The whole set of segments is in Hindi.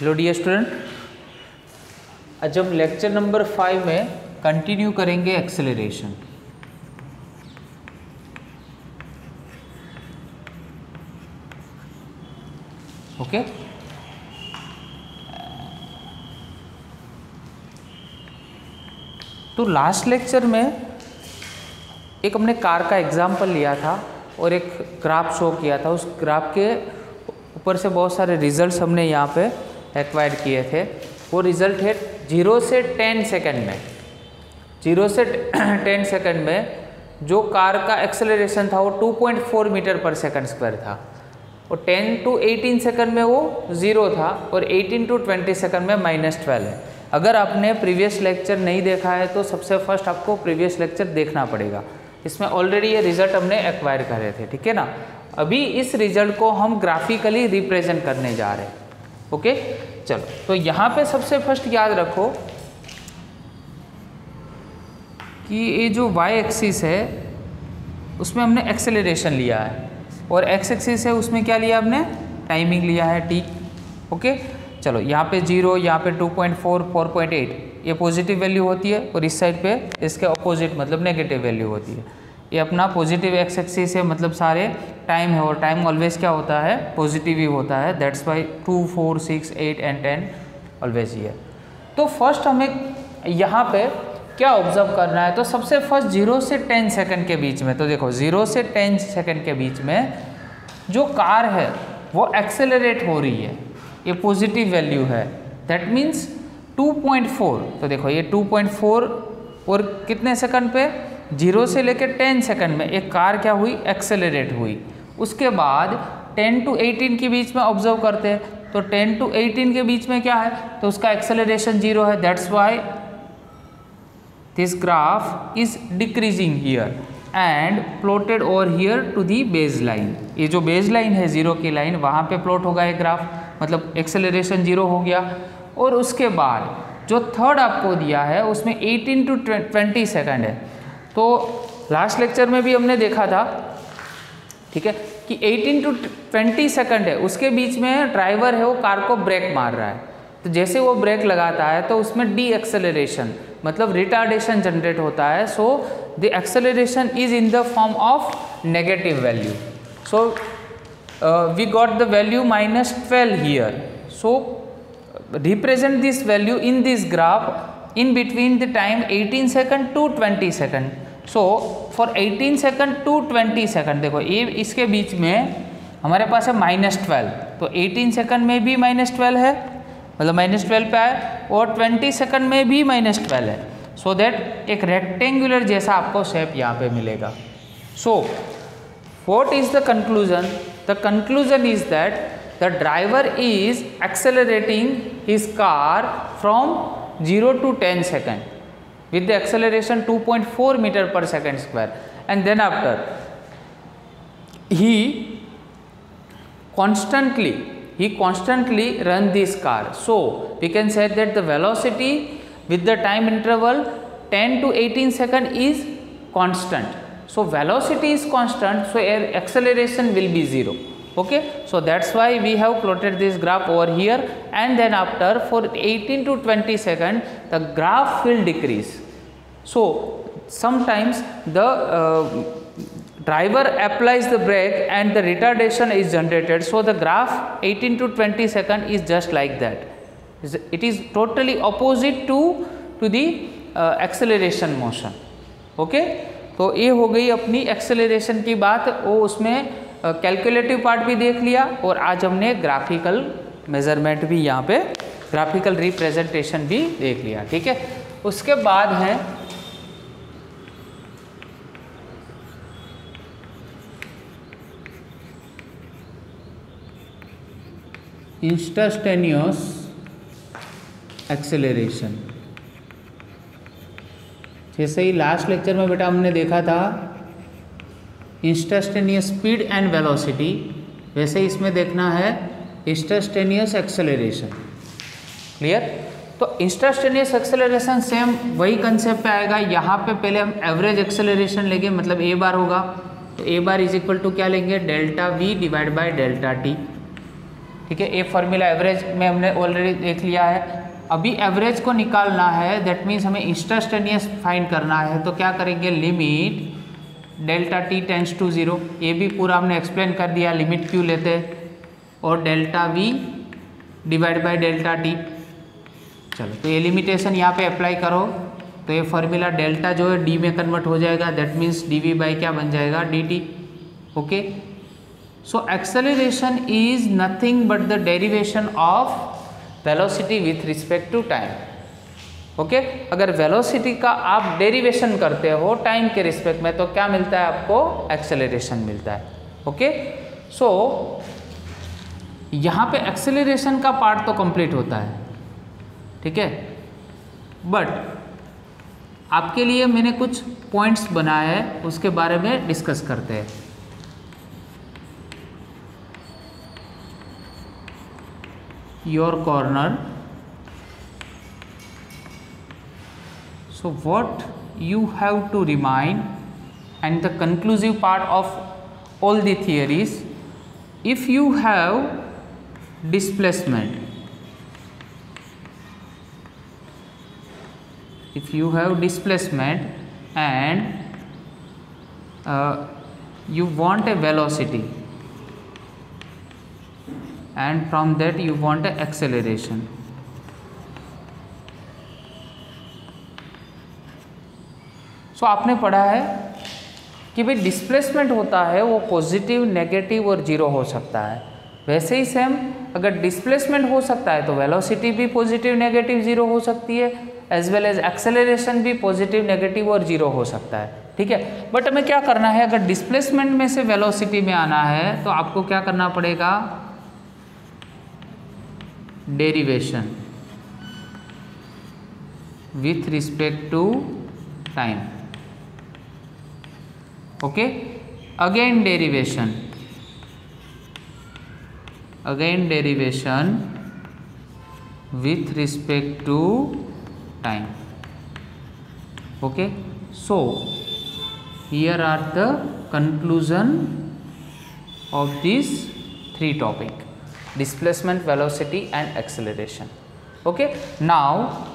हेलो डियर स्टूडेंट, आज हम लेक्चर नंबर 5 में कंटिन्यू करेंगे एक्सेलरेशन। ओके, तो लास्ट लेक्चर में एक हमने कार का एग्जाम्पल लिया था और एक ग्राफ शो किया था। उस ग्राफ के ऊपर से बहुत सारे रिजल्ट्स हमने यहाँ पे एक्वायर्ड किए थे। वो रिज़ल्ट है 0 से 10 सेकंड में। 0 से 10 सेकंड में जो कार का एक्सेलरेशन था वो 2.4 मीटर पर सेकंड स्क्वायर था, और 10 to 18 सेकंड में वो 0 था, और 18 to 20 सेकंड में -12 है। अगर आपने प्रीवियस लेक्चर नहीं देखा है तो सबसे फर्स्ट आपको प्रीवियस लेक्चर देखना पड़ेगा। इसमें ऑलरेडी ये रिजल्ट हमने एक्वायर करे थे, ठीक है ना। अभी इस रिजल्ट को हम ग्राफिकली रिप्रेजेंट करने जा रहे हैं। ओके, चलो, तो यहाँ पे सबसे फर्स्ट याद रखो कि ये जो y एक्सिस है उसमें हमने एक्सेलरेशन लिया है, और x एक्सिस है उसमें क्या लिया हमने, टाइमिंग लिया है t। ओके, चलो, यहाँ पे 0, यहाँ पे 2.4, 4.8 ये पॉजिटिव वैल्यू होती है, और इस साइड पे इसके अपोजिट मतलब नेगेटिव वैल्यू होती है। ये अपना पॉजिटिव x एक्सिस है, मतलब सारे टाइम है, और टाइम ऑलवेज क्या होता है, पॉजिटिव ही होता है। दैट्स वाई 2, 4, 6, 8 एंड 10 ऑलवेज ही है। तो फर्स्ट हमें यहाँ पे क्या ऑब्जर्व करना है, तो सबसे फर्स्ट 0 से 10 सेकंड के बीच में, तो देखो 0 से 10 सेकंड के बीच में जो कार है वो एक्सेलरेट हो रही है, ये पॉजिटिव वैल्यू है। दैट मीन्स 2.4, तो देखो ये 2.4 और कितने सेकंड पे, 0 से लेकर 10 सेकंड में एक कार क्या हुई, एक्सेलरेट हुई। उसके बाद 10 to 18 के बीच में ऑब्जर्व करते हैं, तो 10 to 18 के बीच में क्या है, तो उसका एक्सेलरेशन 0 है। That's why this graph is decreasing here and plotted over here to the base line. ये जो बेस लाइन है 0 की लाइन, वहाँ पे प्लॉट होगा ये ग्राफ, मतलब एक्सेलरेशन 0 हो गया। और उसके बाद जो थर्ड आपको दिया है उसमें 18 to 20 सेकंड है। तो लास्ट लेक्चर में भी हमने देखा था, ठीक है, कि 18 to 20 सेकंड है, उसके बीच में ड्राइवर है वो कार को ब्रेक मार रहा है। तो जैसे वो ब्रेक लगाता है तो उसमें डी एक्सेलरेशन मतलब रिटार्डेशन जनरेट होता है। So the acceleration is in the form of negative value. So we got the value -12 here. सो represent this value in this graph in between the time 18 second to 20 second. So for 18 second to 20 second, देखो ये इसके बीच में हमारे पास है -12, तो 18 सेकंड में भी -12 है, मतलब -12 पे आए, और 20 सेकंड में भी -12 है। सो दैट एक रेक्टेंगुलर जैसा आपको शेप यहाँ पे मिलेगा। सो what is the conclusion? The conclusion is that the driver is accelerating his car from 0 to 10 second with the acceleration 2.4 meter per second square, and then after he constantly run this car. So we can say that the velocity with the time interval 10 to 18 second is constant. So velocity is constant, so acceleration will be 0. Okay, so that's why we have plotted this graph over here, and then after for 18 to 20 second the graph will decrease. So sometimes the driver applies the brake and the retardation is generated, so the graph 18 to 20 second is just like that. It is totally opposite to the acceleration motion. Okay, तो ये हो गई अपनी एक्सेलरेशन की बात। वो उसमें कैलकुलेटिव पार्ट भी देख लिया, और आज हमने ग्राफिकल मेजरमेंट भी यहाँ पे ग्राफिकल रिप्रेजेंटेशन भी देख लिया, ठीक है। उसके बाद है इंस्टेंटेनियस एक्सेलरेशन। जैसे ही लास्ट लेक्चर में बेटा हमने देखा था इंस्टेंटेनियस स्पीड एंड वेलोसिटी, वैसे इसमें देखना है इंस्टेंटेनियस एक्सेलरेशन। क्लियर? तो इंस्टेंटेनियस एक्सेलरेशन सेम वही कंसेप्ट पे आएगा। यहाँ पे पहले हम एवरेज एक्सेलरेशन लेंगे, मतलब ए बार होगा, तो ए बार इज इक्वल टू क्या लेंगे, delta we divide by delta T, ठीक है, ये फॉर्मूला एवरेज में हमने ऑलरेडी देख लिया है। अभी एवरेज को निकालना है, दैट मीन्स हमें इंस्टैंटेनियस फाइंड करना है। तो क्या करेंगे, limit delta t tends to 0, ये भी पूरा हमने एक्सप्लेन कर दिया लिमिट क्यों लेते हैं, और delta we divide by delta T. चलो तो ये लिमिटेशन यहाँ पे अप्लाई करो, तो ये फॉर्मूला डेल्टा जो है डी में कन्वर्ट हो जाएगा, that means d v by क्या बन जाएगा, d t. Okay, so acceleration is nothing but the derivation of velocity with respect to time. Okay, अगर वेलोसिटी का आप डेरिवेशन करते हो टाइम के रिस्पेक्ट में तो क्या मिलता है आपको, एक्सेलरेशन मिलता है। ओके, सो यहाँ पे एक्सेलरेशन का पार्ट तो कंप्लीट होता है, ठीक है, बट आपके लिए मैंने कुछ पॉइंट्स बनाए हैं, उसके बारे में डिस्कस करते हैं। Your corner, so what you have to remind and the conclusive part of all the theories, if you have displacement, if you have displacement and you want a velocity and from that you want a acceleration, सो आपने पढ़ा है कि भाई डिस्प्लेसमेंट होता है वो पॉजिटिव, नेगेटिव और जीरो हो सकता है। वैसे ही सेम अगर डिस्प्लेसमेंट हो सकता है तो वेलोसिटी भी पॉजिटिव, नेगेटिव, जीरो हो सकती है, एज वेल एज एक्सेलरेशन भी पॉजिटिव, नेगेटिव और जीरो हो सकता है, ठीक है। बट हमें क्या करना है, अगर डिस्प्लेसमेंट में से वेलोसिटी में आना है तो आपको क्या करना पड़ेगा, derivation with respect to time. Okay, again derivation with respect to time. Okay, so here are the conclusion of these three topic: displacement, velocity and acceleration. Okay, now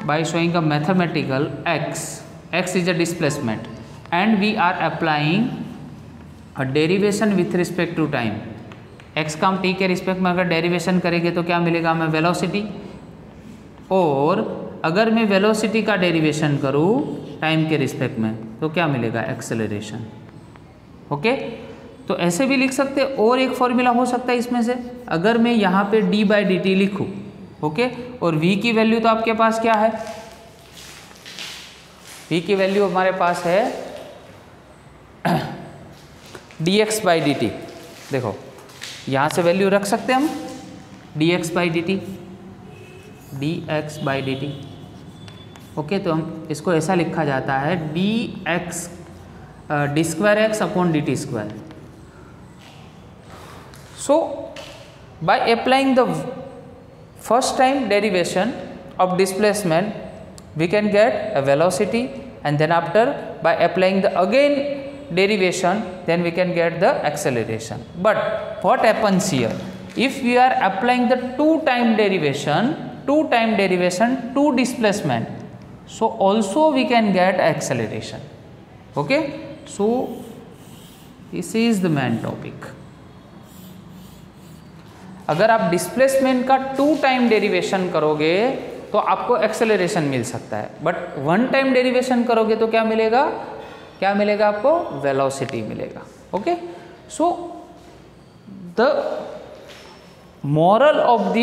by showing a mathematical x is a displacement and we are applying a derivation with respect to time. x का हम t के रिस्पेक्ट में अगर डेरिवेशन करेंगे तो क्या मिलेगा हमें, वेलोसिटी, और अगर मैं वेलोसिटी का डेरिवेशन करूँ टाइम के रिस्पेक्ट में तो क्या मिलेगा, एक्सेलरेशन। ओके, तो ऐसे भी लिख सकते, और एक फॉर्मूला हो सकता है इसमें से, अगर मैं यहाँ पे d/dt लिखूँ, ओके, और v की वैल्यू तो आपके पास क्या है, v की वैल्यू हमारे पास है dx/dt। देखो यहाँ से वैल्यू रख सकते हैं हम dx/dt। ओके, तो हम इसको ऐसा लिखा जाता है d2x upon dt square. So by applying the first time derivation of displacement we can get a velocity, and then after by applying the again derivation then we can get the acceleration. But what happens here, if we are applying the two time derivation to displacement, so also we can get acceleration. Okay, so this is the main topic. अगर आप डिस्प्लेसमेंट का टू टाइम डेरिवेशन करोगे तो आपको एक्सेलरेशन मिल सकता है, बट वन टाइम डेरिवेशन करोगे तो क्या मिलेगा, आपको वेलोसिटी मिलेगा। Okay, so the moral of the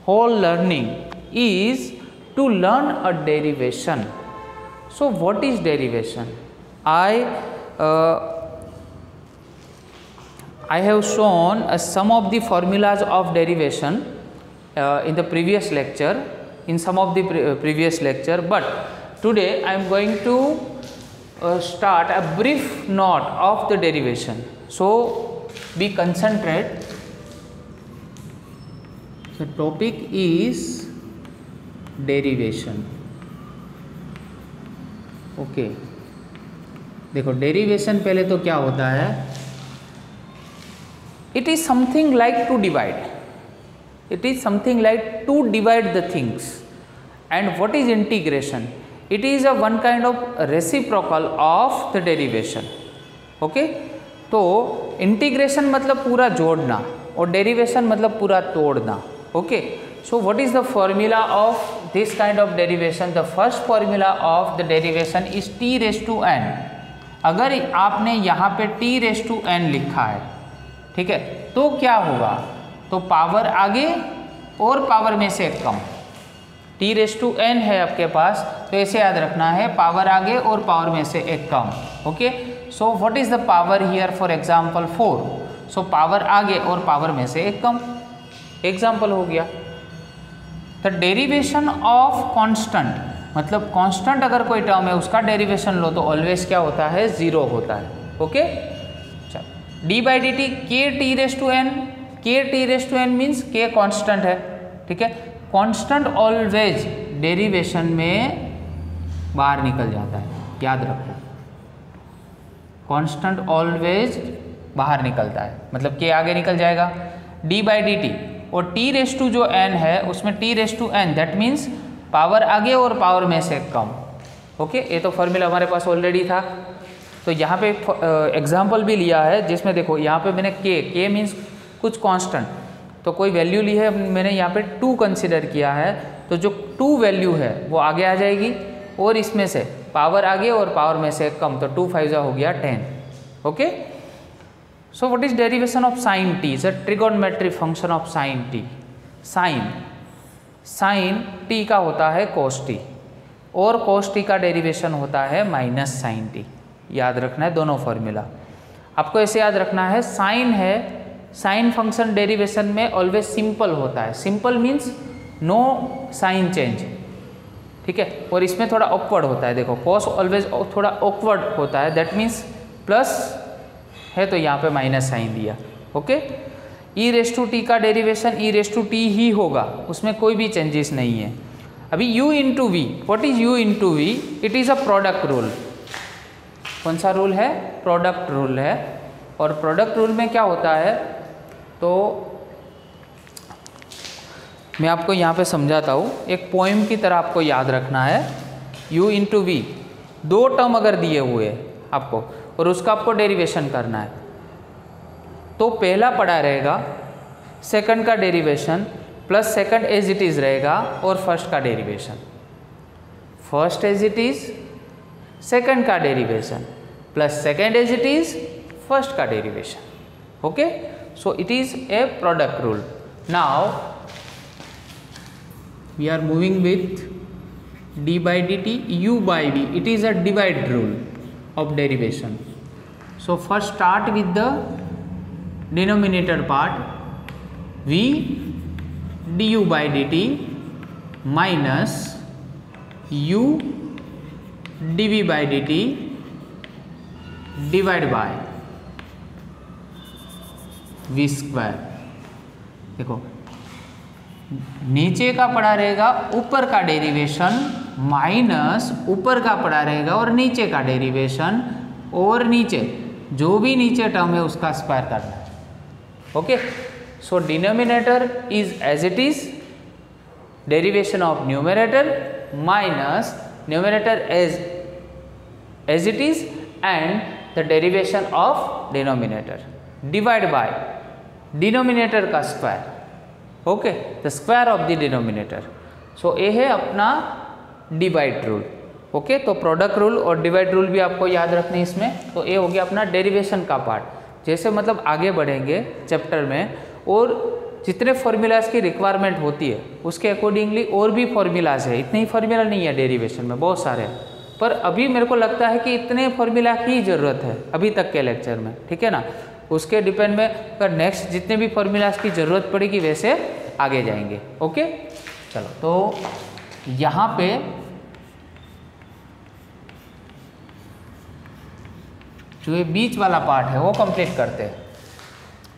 whole learning is to learn a derivation. So what is derivation? I have shown some of the formulas of derivation in the previous lecture, previous lecture, but today I am going to start a brief note of the derivation. So be concentrate. The topic is derivation. Okay, देखो डेरिवेशन पहले तो क्या होता है, It is something like to divide. It is something like to divide the things. And what is integration? It is a one kind of reciprocal of the derivation. Okay? तो इंटीग्रेशन मतलब पूरा जोड़ना और डेरिवेशन मतलब पूरा तोड़ना. Okay, so what is the formula of this kind of derivation? The first formula of the derivation is t raise to n. अगर आपने यहाँ पे टी रेज टू एन लिखा है, ठीक है, तो क्या होगा? तो पावर आगे और पावर में से कम. टी रेज टू एन है आपके पास, तो ऐसे याद रखना है, पावर आगे और पावर में से एक कम. Okay, so what is the power here? For example 4. So power आगे और पावर में से एक कम. एग्जांपल हो गया. द डेरिवेशन ऑफ कांस्टेंट, मतलब कांस्टेंट अगर कोई टर्म है उसका डेरिवेशन लो तो ऑलवेज क्या होता है? 0 होता है. ओके, चलो d by d t k t raise to n. K t raise to n means k constant है. ठीक है, कांस्टेंट ऑलवेज डेरिवेशन में बाहर निकल जाता है, याद रखो. कांस्टेंट ऑलवेज बाहर निकलता है, मतलब के आगे निकल जाएगा. डी बाई डी टी और टी रेज टू जो एन है उसमें t raise to n, that means power आगे और पावर में से कम. ओके, ये तो फॉर्मूला हमारे पास ऑलरेडी था. तो यहाँ पे एग्जाम्पल भी लिया है जिसमें देखो यहाँ पे मैंने के मीन्स कुछ कांस्टेंट, तो कोई वैल्यू ली है, मैंने यहाँ पे 2 कंसिडर किया है, तो जो 2 वैल्यू है वो आगे आ जाएगी और इसमें से पावर आगे और पावर में से कम, तो 2 5 हो गया 10. Okay, so what is derivation of sine t? Is a trigonometric function of sine t. Sine t का होता है cos टी और cos टी का डेरिवेशन होता है माइनस साइन टी. याद रखना है दोनों फॉर्मूला. आपको ऐसे याद रखना है, साइन है, साइन फंक्शन डेरिवेशन में ऑलवेज सिंपल होता है. Simple means no sign change. ठीक है, और इसमें थोड़ा ऑकवर्ड होता है. देखो cos ऑलवेज थोड़ा ऑकवर्ड होता है, दैट मीन्स प्लस है तो यहाँ पे माइनस साइन दिया. Okay, e raise to t का derivation e raise to t ही होगा, उसमें कोई भी चेंजेस नहीं है. अभी u into v, what is u into v? It is a product rule. कौन सा रूल है? प्रोडक्ट रूल है. और प्रोडक्ट रूल में क्या होता है, तो मैं आपको यहाँ पे समझाता हूँ. एक पोएम की तरह आपको याद रखना है. u इंटू वी, 2 टर्म अगर दिए हुए आपको और उसका आपको डेरिवेशन करना है, तो पहला पड़ा रहेगा सेकंड का derivation plus second as it is रहेगा और फर्स्ट का derivation. First as it is, second का derivation plus second as it is, first का derivation. Okay, so it is a product rule. Now we are moving with d by d t u by v. It is a divide rule of derivation. So first start with the denominator part, v du by dt minus u dv by dt divide by v square. देखो नीचे का पड़ा रहेगा ऊपर का डेरिवेशन माइनस ऊपर का पड़ा रहेगा और नीचे का डेरिवेशन, और नीचे जो भी नीचे टर्म है उसका स्क्वायर करना है. Okay, so denominator is as it is, derivation of numerator minus numerator as it is and the derivation of denominator divide by denominator का square. Okay, the square of the denominator. So ये है अपना डिवाइड रूल. ओके, तो प्रोडक्ट रूल और डिवाइड रूल भी आपको याद रखने इसमें. तो ये हो गया अपना डेरिवेशन का पार्ट. जैसे मतलब आगे बढ़ेंगे चैप्टर में और जितने फॉर्मूलाज की रिक्वायरमेंट होती है उसके अकॉर्डिंगली और भी फॉर्मूलाज है. इतने ही फॉर्मूला नहीं है डेरिवेशन में, बहुत सारे हैं, पर अभी मेरे को लगता है कि इतने फॉर्मूला की ज़रूरत है अभी तक के लेक्चर में. ठीक है ना, उसके डिपेंड में अगर नेक्स्ट जितने भी फॉर्मूलाज की ज़रूरत पड़ेगी वैसे आगे जाएंगे. ओके, चलो तो यहाँ पे जो ये बीच वाला पार्ट है वो कंप्लीट करते हैं,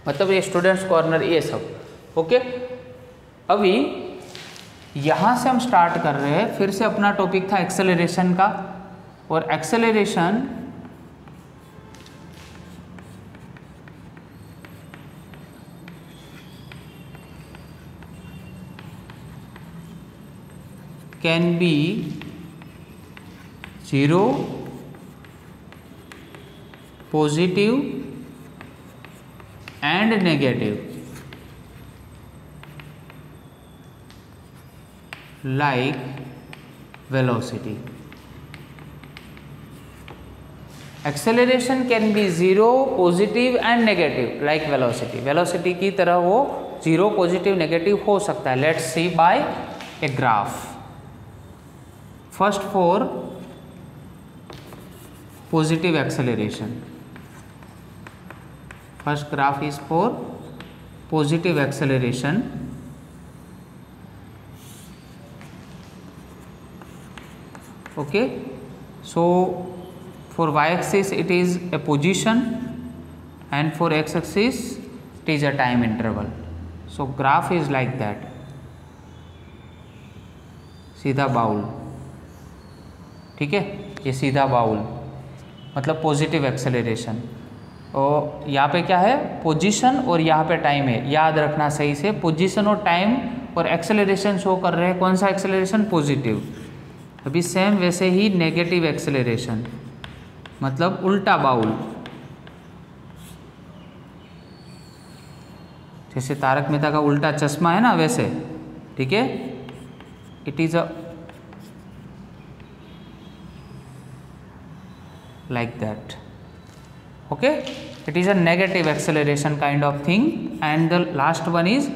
मतलब ये स्टूडेंट्स कॉर्नर ये सब. ओके, अभी यहाँ से हम स्टार्ट कर रहे हैं. फिर से अपना टॉपिक था एक्सेलरेशन का, और acceleration can be 0, positive and negative, like velocity. Acceleration can be 0, positive and negative like velocity. Velocity की तरह वो 0, पॉजिटिव, नेगेटिव हो सकता है. Let's see by a graph. First for positive acceleration. First graph is for positive acceleration. Okay, so for y-axis it is a position and for x-axis it is a time interval. So graph is like that, सीधा बाउल. ठीक है, ये सीधा बाउल मतलब पॉजिटिव एक्सेलरेशन. और यहाँ पे क्या है, पोजीशन और यहाँ पे टाइम है. याद रखना सही से, पोजीशन और टाइम और एक्सेलरेशन शो कर रहे हैं. कौन सा एक्सेलरेशन, पॉजिटिव. अभी सेम वैसे ही नेगेटिव एक्सेलरेशन मतलब उल्टा बाउल. जैसे तारक मेहता का उल्टा चश्मा है ना, वैसे. ठीक है, it is a like that. Okay, it is a negative acceleration kind of thing. And the last one is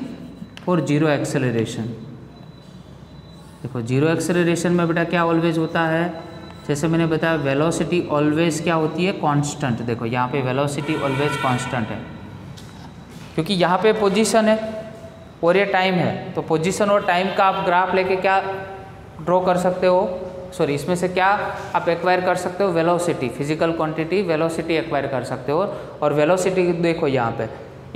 for zero acceleration. देखो, जीरो एक्सेलरेशन में बेटा क्या ऑलवेज होता है, जैसे मैंने बताया वेलोसिटी ऑलवेज क्या होती है, कांस्टेंट. देखो यहाँ पे वेलोसिटी ऑलवेज कांस्टेंट है क्योंकि यहाँ पे पोजीशन है और ये टाइम है. तो पोजीशन और टाइम का आप ग्राफ लेके क्या ड्रॉ कर सकते हो, सॉरी इसमें से क्या आप एक्वायर कर सकते हो, velocity, physical quantity velocity acquire कर सकते हो. और वेलोसिटी देखो यहाँ पे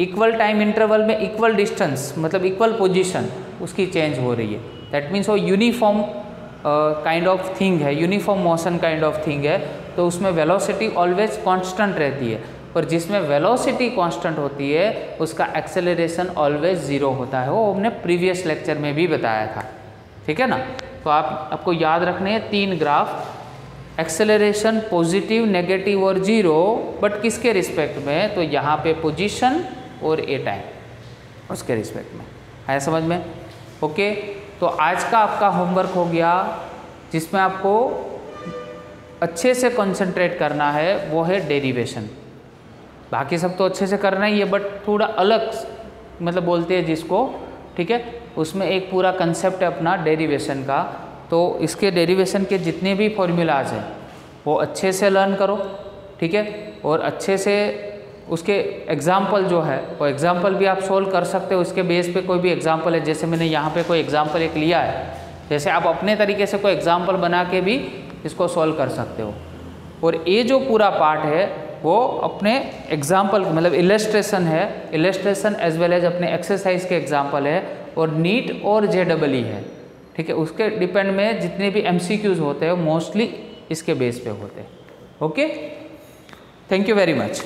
इक्वल टाइम इंटरवल में इक्वल डिस्टेंस मतलब इक्वल पोजीशन उसकी चेंज हो रही है. दैट मीन्स वो यूनिफॉर्म काइंड ऑफ थिंग है, uniform motion kind of thing है. तो उसमें वेलोसिटी ऑलवेज कांस्टेंट रहती है. और जिसमें वेलोसिटी कांस्टेंट होती है उसका एक्सेलरेशन ऑलवेज ज़ीरो होता है. वो हमने प्रीवियस लेक्चर में भी बताया था. ठीक है ना. तो आपको याद रखने हैं 3 ग्राफ, एक्सेलरेशन पॉजिटिव, नेगेटिव और जीरो. बट किसके रिस्पेक्ट में, तो यहाँ पे पोजीशन और ए टाइम उसके रिस्पेक्ट में. आया समझ में. ओके, तो आज का आपका होमवर्क हो गया जिसमें आपको अच्छे से कंसंट्रेट करना है, वो है डेरिवेशन. बाकी सब तो अच्छे से करना ही है बट थोड़ा अलग मतलब बोलते हैं जिसको. ठीक है, उसमें एक पूरा कंसेप्ट है अपना डेरिवेशन का. तो इसके डेरिवेशन के जितने भी फॉर्मूलाज हैं वो अच्छे से लर्न करो. ठीक है, और अच्छे से उसके एग्जाम्पल जो है वो एग्जाम्पल भी आप सोल्व कर सकते हो. इसके बेस पे कोई भी एग्जाम्पल है, जैसे मैंने यहाँ पे कोई एग्जाम्पल एक लिया है, जैसे आप अपने तरीके से कोई एग्जाम्पल बना के भी इसको सोल्व कर सकते हो. और ये जो पूरा पार्ट है वो अपने एग्जाम्पल मतलब इलस्ट्रेशन है, इलस्ट्रेशन एज वेल एज अपने एक्सरसाइज के एग्जाम्पल है. और नीट और JEE है. ठीक है, उसके डिपेंड में जितने भी MCQs होते हैं मोस्टली इसके बेस पे होते हैं. Okay, thank you very much.